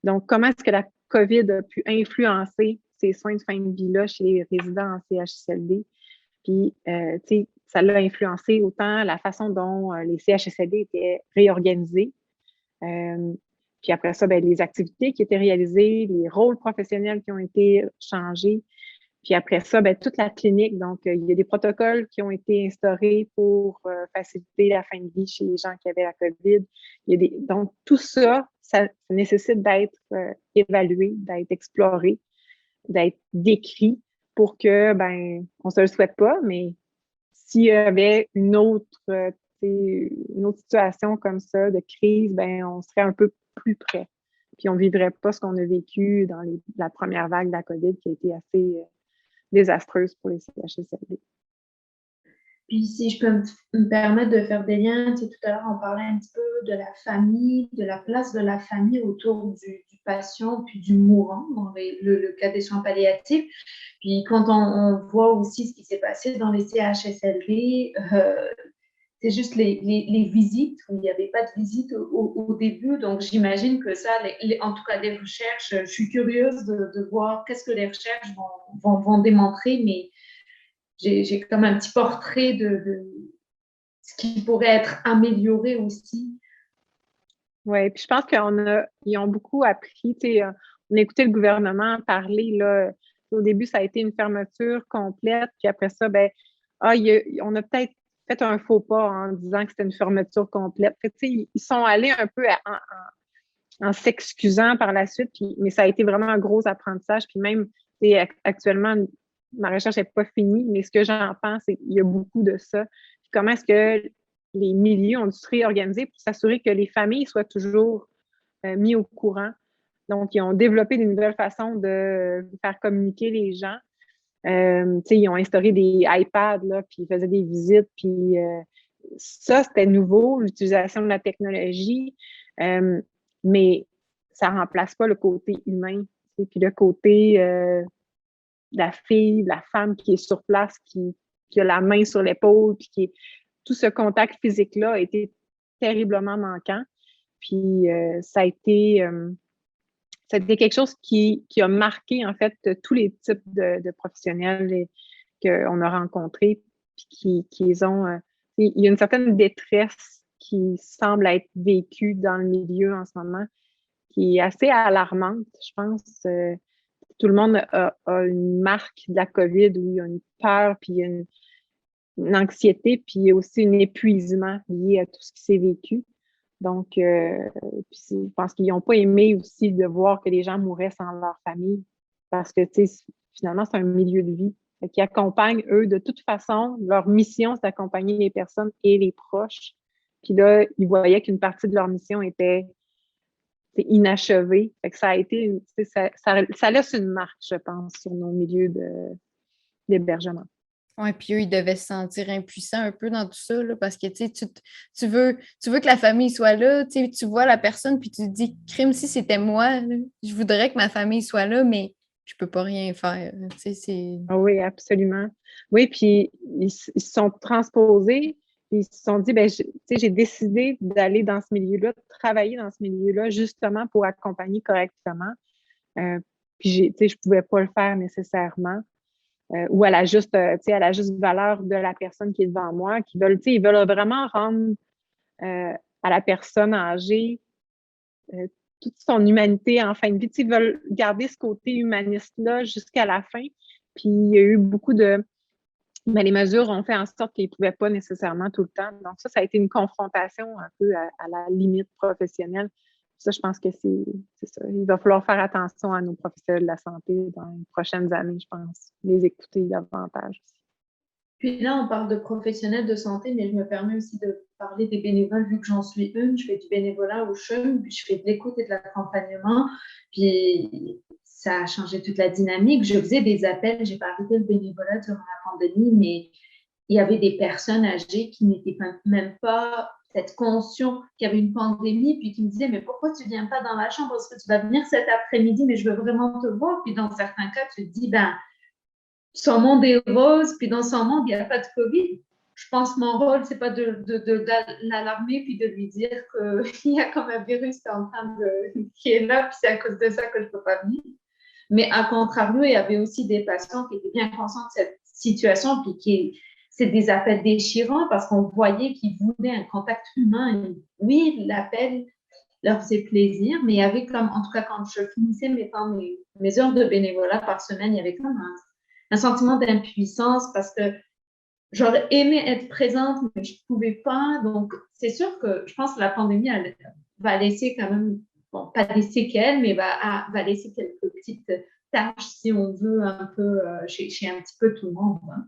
Donc, comment est-ce que la COVID a pu influencer ces soins de fin de vie-là chez les résidents en CHSLD? Puis, tu sais, ça l'a influencé autant la façon dont les CHSLD étaient réorganisés. Puis après ça, ben, les activités qui étaient réalisées, les rôles professionnels qui ont été changés. Puis après ça, ben, toute la clinique. Donc, il y a des protocoles qui ont été instaurés pour faciliter la fin de vie chez les gens qui avaient la COVID. Donc, tout ça, ça nécessite d'être évalué, d'être exploré, d'être décrit pour que, ben, on se le souhaite pas, mais s'il y avait une autre situation comme ça de crise, ben, on serait un peu plus près. Puis on ne vivrait pas ce qu'on a vécu dans la première vague de la COVID qui a été assez désastreuse pour les CHSLD. Puis si je peux me permettre de faire des liens, tu sais, tout à l'heure on parlait un petit peu de la famille, de la place de la famille autour du patient puis du mourant dans le cas des soins palliatifs. Puis quand on voit aussi ce qui s'est passé dans les CHSLD, c'est juste les visites, où il n'y avait pas de visite au début. Donc, j'imagine que ça, en tout cas, les recherches, je suis curieuse de voir qu'est-ce que les recherches vont démontrer, mais j'ai comme un petit portrait de ce qui pourrait être amélioré aussi. Oui, puis je pense qu'ils ont beaucoup appris. On a écouté le gouvernement parler. Là, au début, ça a été une fermeture complète, puis après ça, ben, on a peut-être fait un faux pas en disant que c'était une fermeture complète. Fait, ils sont allés un peu en s'excusant par la suite, mais ça a été vraiment un gros apprentissage. Puis même, actuellement, ma recherche n'est pas finie, mais ce que j'en pense, c'est qu'il y a beaucoup de ça. Puis comment est-ce que les milieux ont dû se réorganiser pour s'assurer que les familles soient toujours mis au courant. Donc, ils ont développé des nouvelles façons de faire communiquer les gens. Ils ont instauré des iPads, là, puis ils faisaient des visites, puis ça, c'était nouveau, l'utilisation de la technologie, mais ça ne remplace pas le côté humain, puis le côté de la fille, de la femme qui est sur place, qui a la main sur l'épaule, puis tout ce contact physique-là a été terriblement manquant. Puis ça a été quelque chose qui a marqué, en fait, tous les types de professionnels qu'on a rencontrés, puis qui ont... il y a une certaine détresse qui semble être vécue dans le milieu en ce moment, qui est assez alarmante, je pense. Tout le monde a une marque de la COVID où il y a une peur, puis il y a une anxiété, puis il y a aussi un épuisement lié à tout ce qui s'est vécu. Donc, je pense qu'ils n'ont pas aimé aussi de voir que les gens mouraient sans leur famille parce que, tu sais, finalement, c'est un milieu de vie. Qui accompagnent, eux, de toute façon, leur mission, c'est d'accompagner les personnes et les proches. Puis là, ils voyaient qu'une partie de leur mission était inachevée. Fait que ça a été, ça laisse une marque, je pense, sur nos milieux d'hébergement. Oui, puis eux, ils devaient se sentir impuissants un peu dans tout ça, là, parce que tu veux que la famille soit là, tu vois la personne, puis tu te dis, crime, si c'était moi, là, je voudrais que ma famille soit là, mais je peux pas rien faire. Ah oui, absolument. Oui, puis ils se sont transposés, puis ils se sont dit, ben, j'ai décidé d'aller dans ce milieu-là, de travailler dans ce milieu-là, justement pour accompagner correctement. Puis je pouvais pas le faire nécessairement. Ou à la juste valeur de la personne qui est devant moi, ils veulent vraiment rendre à la personne âgée toute son humanité en fin de vie. Ils veulent garder ce côté humaniste-là jusqu'à la fin. Puis il y a eu beaucoup de... Mais les mesures ont fait en sorte qu'ils ne pouvaient pas nécessairement tout le temps. Donc ça a été une confrontation un peu à la limite professionnelle. Ça, je pense que c'est ça. Il va falloir faire attention à nos professionnels de la santé dans les prochaines années, je pense. Les écouter davantage. Puis là, on parle de professionnels de santé, mais je me permets aussi de parler des bénévoles, vu que j'en suis une. Je fais du bénévolat au CHUM, puis je fais de l'écoute et de l'accompagnement. Puis ça a changé toute la dynamique. Je faisais des appels, j'ai pas arrêté le bénévolat durant la pandémie, mais il y avait des personnes âgées qui n'étaient même pas peut-être conscients qu'il y avait une pandémie, puis qui me disaient, mais pourquoi tu viens pas dans la chambre? Est-ce que tu vas venir cet après-midi, mais je veux vraiment te voir. Puis dans certains cas, tu te dis, ben, son monde est rose, puis dans son monde, il n'y a pas de COVID. Je pense que mon rôle, c'est pas de l'alarmer puis de lui dire qu'il y a comme un virus qui est là, puis c'est à cause de ça que je ne peux pas venir. Mais à contrario, il y avait aussi des patients qui étaient bien conscients de cette situation, puis c'est des appels déchirants parce qu'on voyait qu'ils voulaient un contact humain. Et oui, l'appel leur faisait plaisir, mais il y avait comme, en tout cas, quand je finissais mes heures de bénévolat par semaine, il y avait comme un sentiment d'impuissance parce que j'aurais aimé être présente, mais je ne pouvais pas. Donc, c'est sûr que je pense que la pandémie va laisser quand même, bon, pas des séquelles, mais va laisser quelques petites tâches, si on veut, un peu chez un petit peu tout le monde. Hein.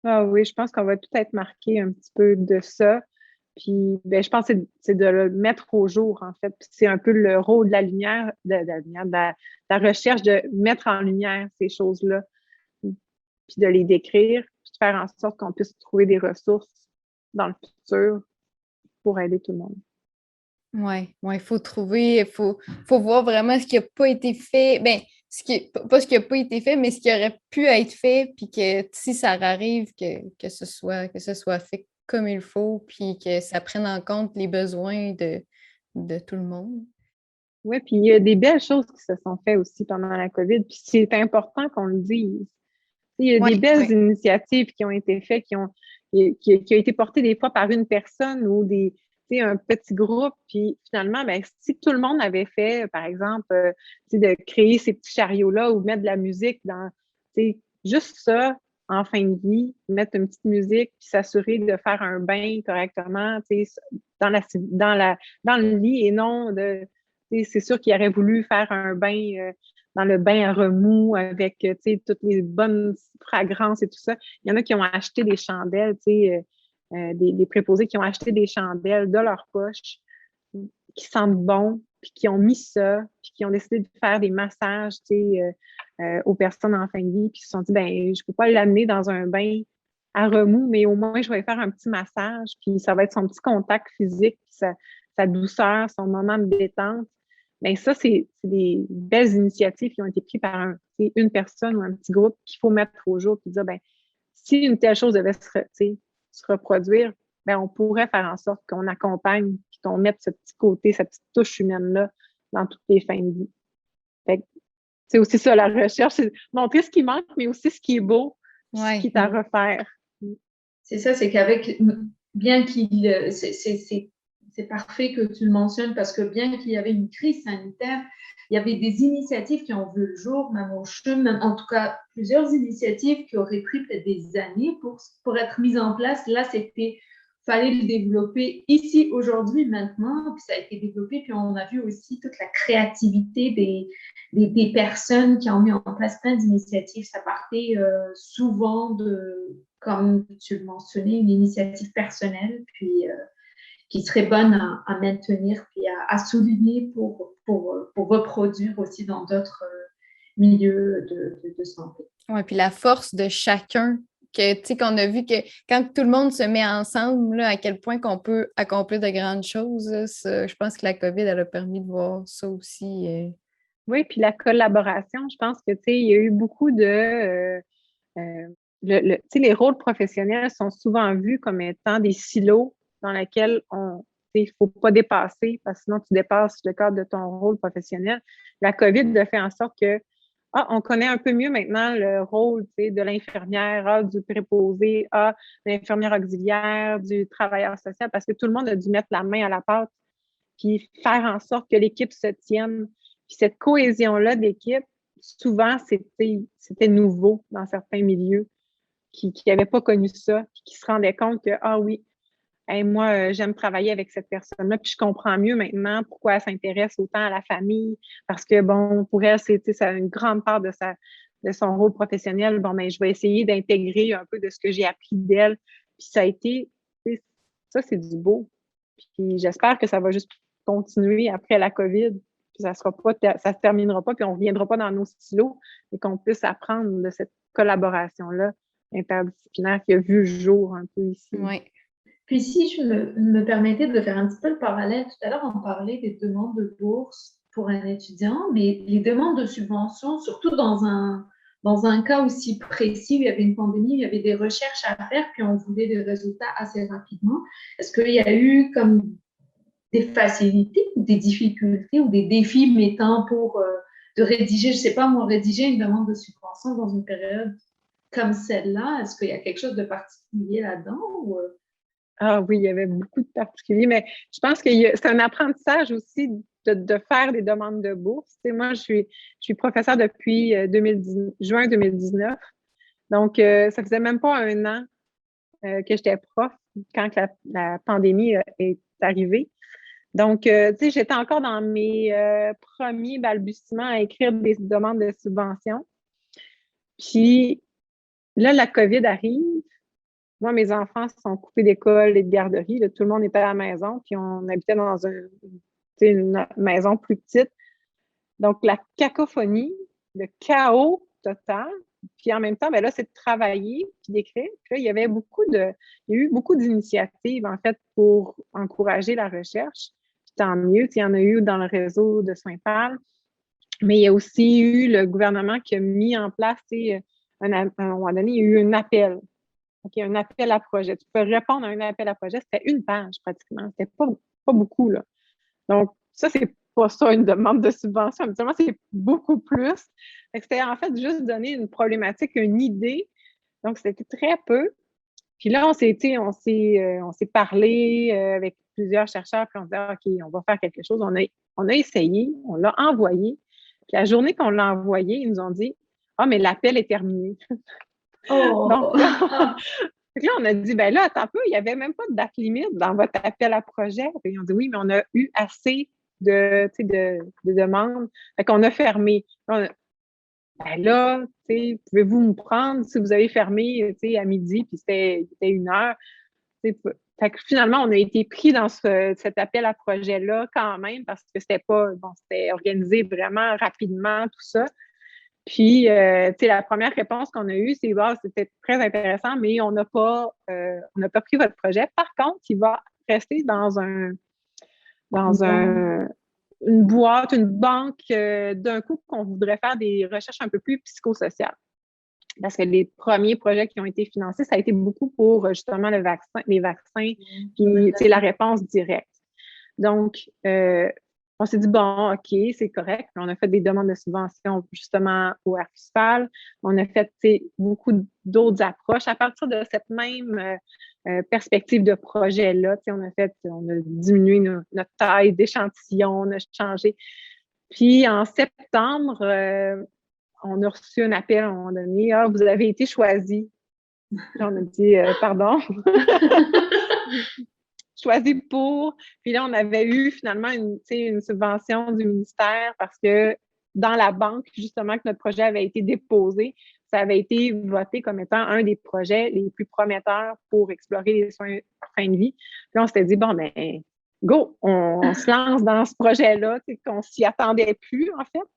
Ah oui, je pense qu'on va tout être marqué un petit peu de ça. Puis, ben, je pense que c'est de le mettre au jour, en fait. Puis c'est un peu le rôle de la lumière, de la recherche, de mettre en lumière ces choses-là, puis de les décrire, puis de faire en sorte qu'on puisse trouver des ressources dans le futur pour aider tout le monde. Oui, il faut trouver, faut voir vraiment ce qui n'a pas été fait. Ben, pas ce qui n'a pas été fait, mais ce qui aurait pu être fait, puis que si ça arrive, que ce soit fait comme il faut, puis que ça prenne en compte les besoins de tout le monde. Oui, puis il y a des belles choses qui se sont faites aussi pendant la COVID, puis c'est important qu'on le dise. Il y a des belles initiatives qui ont été faites, qui ont été portées des fois par une personne ou un petit groupe. Puis finalement, ben, si tout le monde avait fait, par exemple, de créer ces petits chariots-là ou mettre de la musique dans, juste ça, en fin de vie, mettre une petite musique, puis s'assurer de faire un bain correctement, dans le lit et non c'est sûr qu'il aurait voulu faire un bain dans le bain à remous avec toutes les bonnes fragrances et tout ça. Il y en a qui ont acheté des chandelles, des préposés qui ont acheté des chandelles de leur poche, qui sentent bon, puis qui ont mis ça, puis qui ont décidé de faire des massages aux personnes en fin de vie, puis ils se sont dit, ben je peux pas l'amener dans un bain à remous, mais au moins je vais faire un petit massage, puis ça va être son petit contact physique, puis sa douceur, son moment de détente. Bien, ça, c'est des belles initiatives qui ont été prises par une personne ou un petit groupe qu'il faut mettre au jour et dire, ben, si une telle chose devait se reproduire, ben, on pourrait faire en sorte qu'on accompagne et qu'on mette ce petit côté, cette petite touche humaine-là dans toutes les fins de vie. Fait que, c'est aussi ça, la recherche, c'est montrer ce qui manque, mais aussi ce qui est beau, ce qui est à refaire. C'est ça, c'est qu'avec, bien qu'il, c'est parfait que tu le mentionnes parce que bien qu'il y avait une crise sanitaire, il y avait des initiatives qui ont vu le jour, même au CHUM, même, en tout cas plusieurs initiatives qui auraient pris peut-être des années pour être mises en place. Là, fallait le développer ici, aujourd'hui, maintenant, puis ça a été développé, puis on a vu aussi toute la créativité des personnes qui ont mis en place plein d'initiatives. Ça partait souvent comme tu le mentionnais, une initiative personnelle, puis qui serait bonne à maintenir, puis à souligner pour reproduire aussi dans d'autres milieux de santé. Oui, puis la force de chacun, qu'on a vu que quand tout le monde se met ensemble, là, à quel point qu'on peut accomplir de grandes choses, je pense que la COVID, elle a permis de voir ça aussi. Oui, puis la collaboration, je pense que, il y a eu beaucoup de... les rôles professionnels sont souvent vus comme étant des silos dans lesquels il ne faut pas dépasser parce que sinon tu dépasses le cadre de ton rôle professionnel. La COVID a fait en sorte que on connaît un peu mieux maintenant le rôle de l'infirmière, du préposé, de l'infirmière auxiliaire, du travailleur social, parce que tout le monde a dû mettre la main à la pâte puis faire en sorte que l'équipe se tienne. Puis cette cohésion-là d'équipe, souvent, c'était nouveau dans certains milieux qui n'avaient pas connu ça, qui se rendaient compte que, ah oui, moi, j'aime travailler avec cette personne-là, puis je comprends mieux maintenant pourquoi elle s'intéresse autant à la famille, parce que, bon, pour elle, c'est une grande part de son rôle professionnel. Bon, ben, je vais essayer d'intégrer un peu de ce que j'ai appris d'elle. Puis ça a été, ça, c'est du beau. Puis j'espère que ça va juste continuer après la COVID, puis ça se terminera pas, puis on ne reviendra pas dans nos silos, et qu'on puisse apprendre de cette collaboration-là interdisciplinaire qui a vu le jour un peu ici. Oui. Puis si je me permettais de faire un petit peu le parallèle, tout à l'heure, on parlait des demandes de bourse pour un étudiant, mais les demandes de subvention, surtout dans un cas aussi précis où il y avait une pandémie, où il y avait des recherches à faire, puis on voulait des résultats assez rapidement. Est-ce qu'il y a eu comme des facilités ou des difficultés ou des défis mettant pour de rédiger, je ne sais pas moi, rédiger une demande de subvention dans une période comme celle-là? Est-ce qu'il y a quelque chose de particulier là-dedans ou Ah oui, il y avait beaucoup de particuliers, mais je pense que c'est un apprentissage aussi de faire des demandes de bourse. Tu sais, moi, je suis professeure depuis juin 2019. Donc, ça faisait même pas un an que j'étais prof quand la pandémie est arrivée. Donc, tu sais, j'étais encore dans mes premiers balbutiements à écrire des demandes de subvention. Puis là, la COVID arrive. Moi, mes enfants sont coupés d'école et de garderie. Là, tout le monde était à la maison, puis on habitait dans une maison plus petite. Donc, la cacophonie, le chaos total. Puis en même temps, ben là, c'est de travailler puis d'écrire. Puis là, il y a eu beaucoup d'initiatives, en fait, pour encourager la recherche. Puis tant mieux, il y en a eu dans le réseau de Saint-Pal. Mais il y a aussi eu le gouvernement qui a mis en place, à un moment donné, il y a eu un appel. OK, un appel à projet. Tu peux répondre à un appel à projet. C'était une page pratiquement. C'était pas beaucoup, là. Donc, ça, c'est pas ça une demande de subvention. Habituellement, c'est beaucoup plus. C'était en fait juste donner une problématique, une idée. Donc, c'était très peu. Puis là, on s'est parlé avec plusieurs chercheurs, puis on s'est dit, OK, on va faire quelque chose. On a essayé, on l'a envoyé. Puis la journée qu'on l'a envoyé, ils nous ont dit, mais l'appel est terminé. Oh! Donc là, on a dit, ben là, attends un peu, il n'y avait même pas de date limite dans votre appel à projet. Puis ils ont dit, oui, mais on a eu assez de demandes. Fait qu'on a fermé. Ben là, pouvez-vous me prendre si vous avez fermé à midi, puis c'était 1 heure. Fait que finalement, on a été pris dans cet appel à projet-là quand même parce que c'était organisé vraiment rapidement, tout ça. Puis, la première réponse qu'on a eue, c'est c'était très intéressant, mais on n'a pas pris votre projet. Par contre, il va rester dans une boîte, une banque d'un coup qu'on voudrait faire des recherches un peu plus psychosociales. Parce que les premiers projets qui ont été financés, ça a été beaucoup pour justement les vaccins, puis la réponse directe. Donc, on s'est dit, bon, OK, c'est correct. On a fait des demandes de subvention justement au ARFISPAL. On a fait beaucoup d'autres approches. À partir de cette même perspective de projet-là, on a diminué notre taille d'échantillon, on a changé. Puis en septembre, on a reçu un appel à un moment donné. « vous avez été choisi. » On a dit « Pardon? » Choisi pour. Puis là, on avait eu finalement une subvention du ministère parce que dans la banque, justement, que notre projet avait été déposé, ça avait été voté comme étant un des projets les plus prometteurs pour explorer les soins fin de vie. Puis là, on s'était dit, bon, ben, go, on se lance dans ce projet-là, qu'on s'y attendait plus, en fait.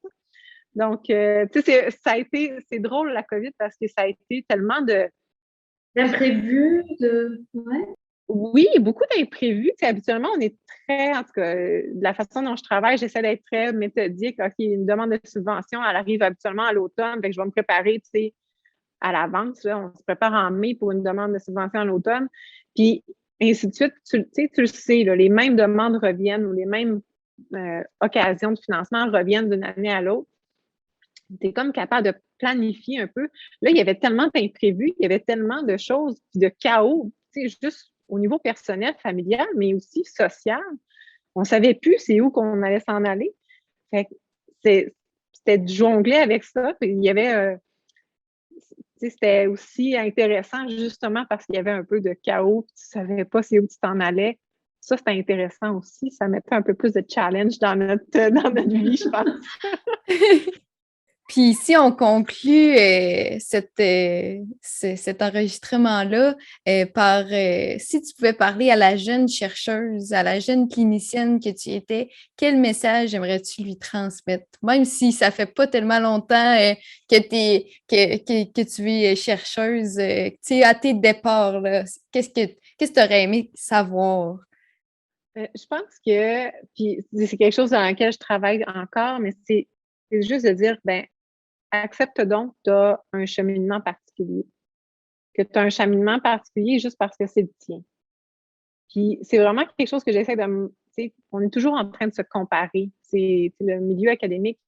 Donc, c'est drôle, la COVID, parce que ça a été tellement d'imprévus, ouais. Oui, beaucoup d'imprévus. Habituellement, on est très, en tout cas, de la façon dont je travaille, j'essaie d'être très méthodique. OK, une demande de subvention, elle arrive habituellement à l'automne, fait que je vais me préparer, à l'avance. Là, on se prépare en mai pour une demande de subvention à l'automne. Puis, ainsi de suite, tu le sais, là, les mêmes demandes reviennent ou les mêmes occasions de financement reviennent d'une année à l'autre. Tu es comme capable de planifier un peu. Là, il y avait tellement d'imprévus, il y avait tellement de choses, puis de chaos, juste au niveau personnel, familial, mais aussi social. On ne savait plus c'est où qu'on allait s'en aller. Fait que c'était de jongler avec ça. Puis il y avait... c'était aussi intéressant justement parce qu'il y avait un peu de chaos. Tu ne savais pas c'est où tu t'en allais. Ça, c'était intéressant aussi. Ça mettait un peu plus de challenge dans notre vie, je pense. Puis ici, on conclut cet enregistrement-là par si tu pouvais parler à la jeune chercheuse, à la jeune clinicienne que tu étais, quel message aimerais-tu lui transmettre? Même si ça fait pas tellement longtemps que tu es chercheuse, tu sais, à tes départs, là, qu'est-ce que tu aurais aimé savoir? Je pense que, puis c'est quelque chose dans lequel je travaille encore, mais c'est juste de dire, ben accepte donc que tu as un cheminement particulier. Que tu as un cheminement particulier juste parce que c'est le tien. Puis c'est vraiment quelque chose que j'essaie de tu sais, on est toujours en train de se comparer. C'est le milieu académique,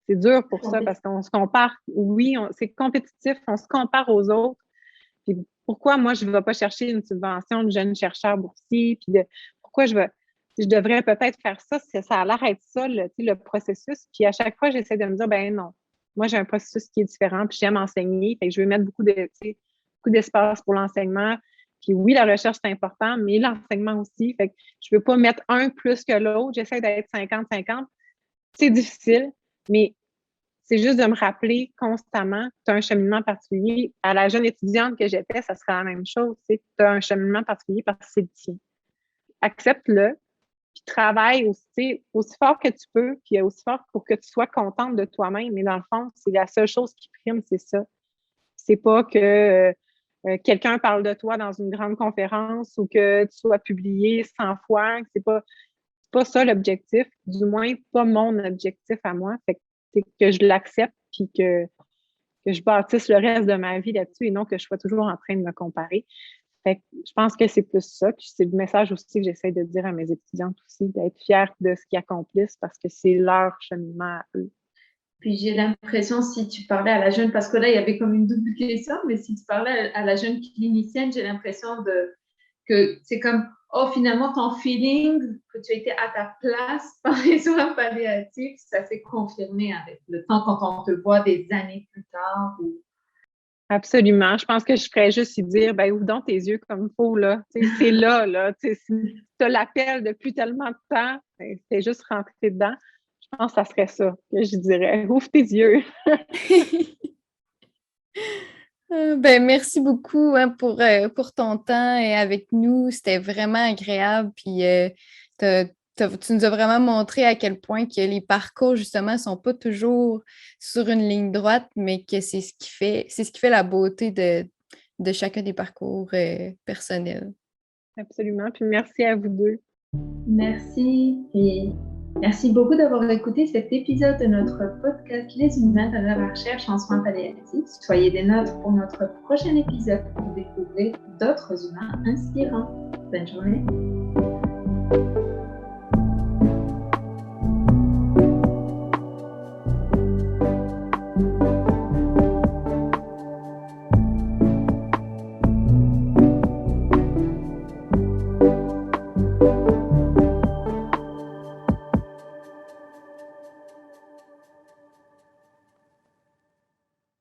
c'est dur pour ça parce qu'on se compare. Oui, c'est compétitif, on se compare aux autres. Puis pourquoi moi, je ne vais pas chercher une subvention de jeune chercheur boursier? Puis pourquoi je devrais peut-être faire ça? Ça a l'air d'être ça, le processus. Puis à chaque fois, j'essaie de me dire, ben non, moi, j'ai un processus qui est différent, puis j'aime enseigner. Fait que je veux mettre beaucoup d'espace pour l'enseignement. Puis oui, la recherche, c'est important, mais l'enseignement aussi. Fait que je ne veux pas mettre un plus que l'autre. J'essaie d'être 50-50. C'est difficile, mais c'est juste de me rappeler constamment que tu as un cheminement particulier. À la jeune étudiante que j'étais, ça serait la même chose. Tu as un cheminement particulier parce que c'est le tien. Accepte-le, puis travaille aussi fort que tu peux, puis aussi fort pour que tu sois contente de toi-même. Mais dans le fond, c'est la seule chose qui prime, c'est ça. C'est pas que quelqu'un parle de toi dans une grande conférence ou que tu sois publié 100 fois. C'est pas ça l'objectif, du moins pas mon objectif à moi. Fait que, c'est que je l'accepte puis que je bâtisse le reste de ma vie là-dessus et non que je sois toujours en train de me comparer. Fait que je pense que c'est plus ça. Puis c'est le message aussi que j'essaie de dire à mes étudiantes aussi, d'être fiers de ce qu'ils accomplissent parce que c'est leur cheminement à eux. Puis j'ai l'impression, si tu parlais à la jeune, parce que là, il y avait comme une double question, mais si tu parlais à la jeune clinicienne, j'ai l'impression que c'est comme, oh, finalement, ton feeling que tu étais à ta place par les soins palliatifs, ça s'est confirmé avec le temps quand on te voit des années plus tard. Absolument. Je pense que je ferais juste y dire, ben ouvre donc tes yeux comme il faut, là. C'est là. Si tu as l'appel depuis tellement de temps, ben, c'est juste rentrer dedans. Je pense que ça serait ça que je dirais. Ouvre tes yeux. Ben, merci beaucoup pour ton temps et avec nous. C'était vraiment agréable. Puis tu nous as vraiment montré à quel point que les parcours, justement, ne sont pas toujours sur une ligne droite, mais que c'est ce qui fait la beauté de chacun des parcours personnels. Absolument. Puis merci à vous deux. Merci. Et merci beaucoup d'avoir écouté cet épisode de notre podcast Les humains de la recherche en soins palliatifs. Soyez des nôtres pour notre prochain épisode pour découvrir d'autres humains inspirants. Bonne journée.